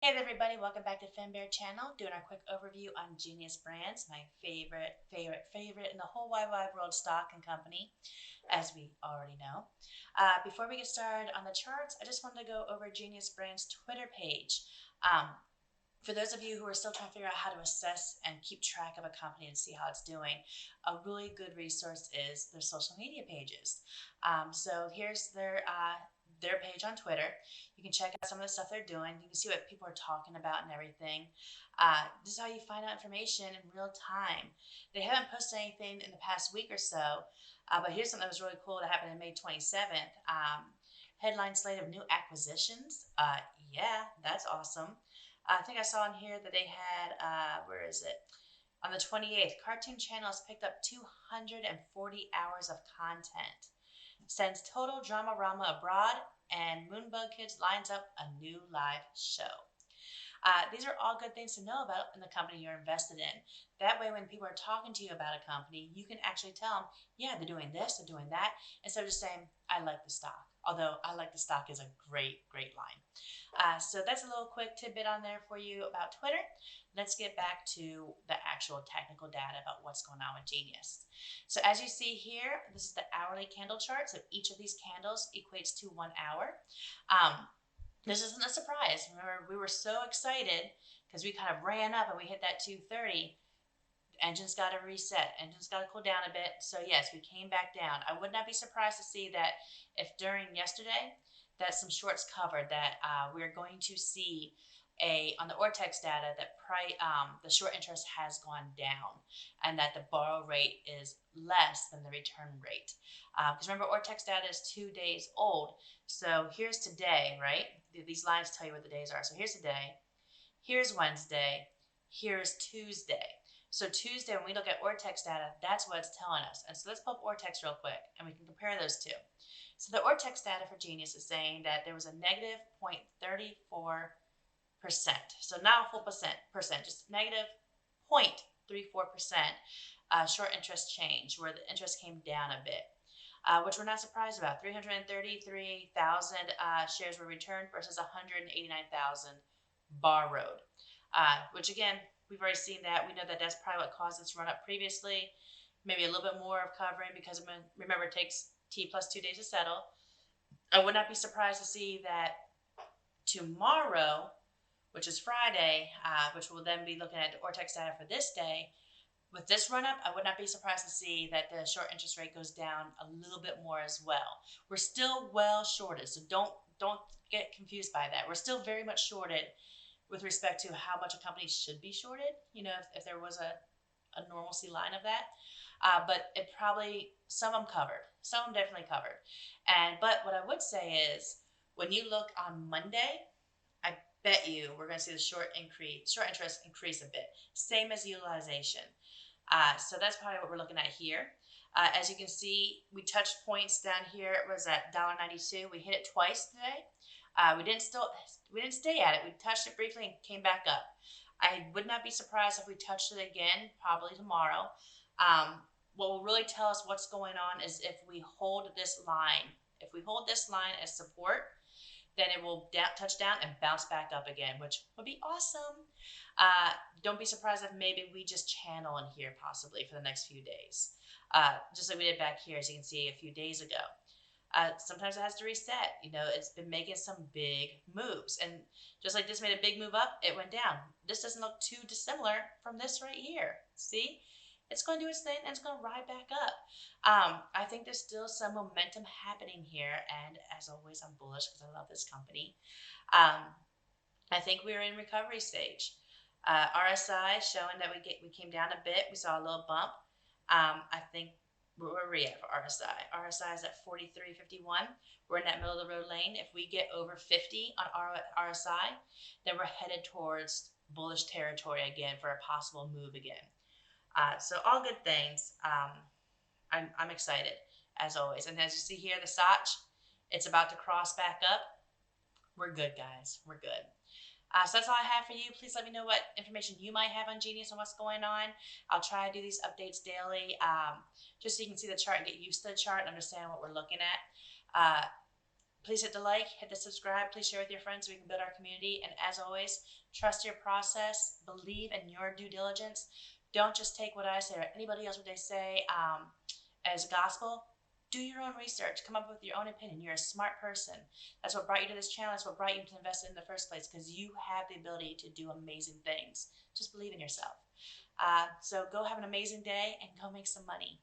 Hey there, everybody, welcome back to FinBear channel, doing our quick overview on Genius Brands, my favorite in the whole wide world stock and company, as we already know. Before we get started on the charts, I just wanted to go over Genius Brands Twitter page. For those of you who are still trying to figure out how to assess and keep track of a company and see how it's doing, a really good resource is their social media pages. So here's their page on Twitter. You can check out some of the stuff they're doing. You can see what people are talking about and everything. This is how you find out information in real time. They haven't posted anything in the past week or so, but here's something that was really cool that happened on May 27th. Headline slate of new acquisitions. Yeah, that's awesome. I think I saw in here that they had, where is it? On the 28th, Cartoon Channel has picked up 240 hours of content. Sends total drama rama abroad, and Moonbug Kids lines up a new live show. These are all good things to know about in the company you're invested in. That way, when people are talking to you about a company, you can actually tell them, yeah, they're doing this, they're doing that, instead of just saying, I like the stock. Although I like the stock is a great line. So that's a little quick tidbit on there for you about Twitter. Let's get back to the actual technical data about what's going on with Genius. So as you see here, this is the hourly candle chart. So each of these candles equates to 1 hour. This isn't a surprise. Remember, we were so excited because we kind of ran up and we hit that 230. Engine's got to reset. Engine's got to cool down a bit. So yes, we came back down. I would not be surprised to see that if during yesterday that some shorts covered, that we're going to see on the Ortex data that the short interest has gone down and that the borrow rate is less than the return rate. Because remember, Ortex data is 2 days old. So here's today, right? These lines tell you what the days are. So here's today, here's Wednesday, here's Tuesday. So Tuesday, when we look at Ortex data, that's what it's telling us. And so let's pull up Ortex real quick, and we can compare those two. So the Ortex data for Genius is saying that there was a negative 0.34%. So not a full percent, just negative 0.34% short interest change, where the interest came down a bit. Which we're not surprised about. 333,000 shares were returned versus 189,000 borrowed. Which again, we've already seen that. We know that that's probably what caused this run up previously. Maybe a little bit more of covering because remember it takes T plus 2 days to settle. I would not be surprised to see that tomorrow, which is Friday, which we'll then be looking at the Ortex data for this day. With this run up, I would not be surprised to see that the short interest rate goes down a little bit more as well. We're still well shorted, so don't get confused by that. We're still very much shorted with respect to how much a company should be shorted. You know, if there was a normalcy line of that. But it probably, some of them covered. Some of them definitely covered. But what I would say is, when you look on Monday, I bet you we're going to see the short interest increase a bit. Same as utilization. So that's probably what we're looking at here. As you can see, we touched points down here. It was at $1.92. We hit it twice today. We didn't stay at it. We touched it briefly and came back up. I would not be surprised if we touched it again, probably tomorrow. What will really tell us what's going on is if we hold this line. If we hold this line as support, then it will touch down and bounce back up again, which would be awesome. Don't be surprised if maybe we just channel in here possibly for the next few days. Just like we did back here, as you can see a few days ago. Sometimes it has to reset. You know, it's been making some big moves. And just like this made a big move up, it went down. This doesn't look too dissimilar from this right here. See? It's going to do its thing and it's going to ride back up. I think there's still some momentum happening here. And as always, I'm bullish because I love this company. I think we're in recovery stage. RSI showing that we came down a bit. We saw a little bump. I think where are we at for RSI? RSI is at 43.51. We're in that middle of the road lane. If we get over 50 on RSI, then we're headed towards bullish territory again for a possible move again. So all good things. I'm excited as always. And as you see here, the SOTCH, it's about to cross back up. We're good, guys. We're good. So that's all I have for you. Please let me know what information you might have on Genius and what's going on. I'll try to do these updates daily, just so you can see the chart and get used to the chart and understand what we're looking at. Please hit the like, hit the subscribe, please share with your friends so we can build our community. And as always, trust your process, believe in your due diligence. Don't just take what I say or anybody else what they say as gospel. Do your own research, come up with your own opinion. You're a smart person. That's what brought you to this channel. That's what brought you to invest in the first place, because you have the ability to do amazing things. Just believe in yourself. So go have an amazing day and go make some money.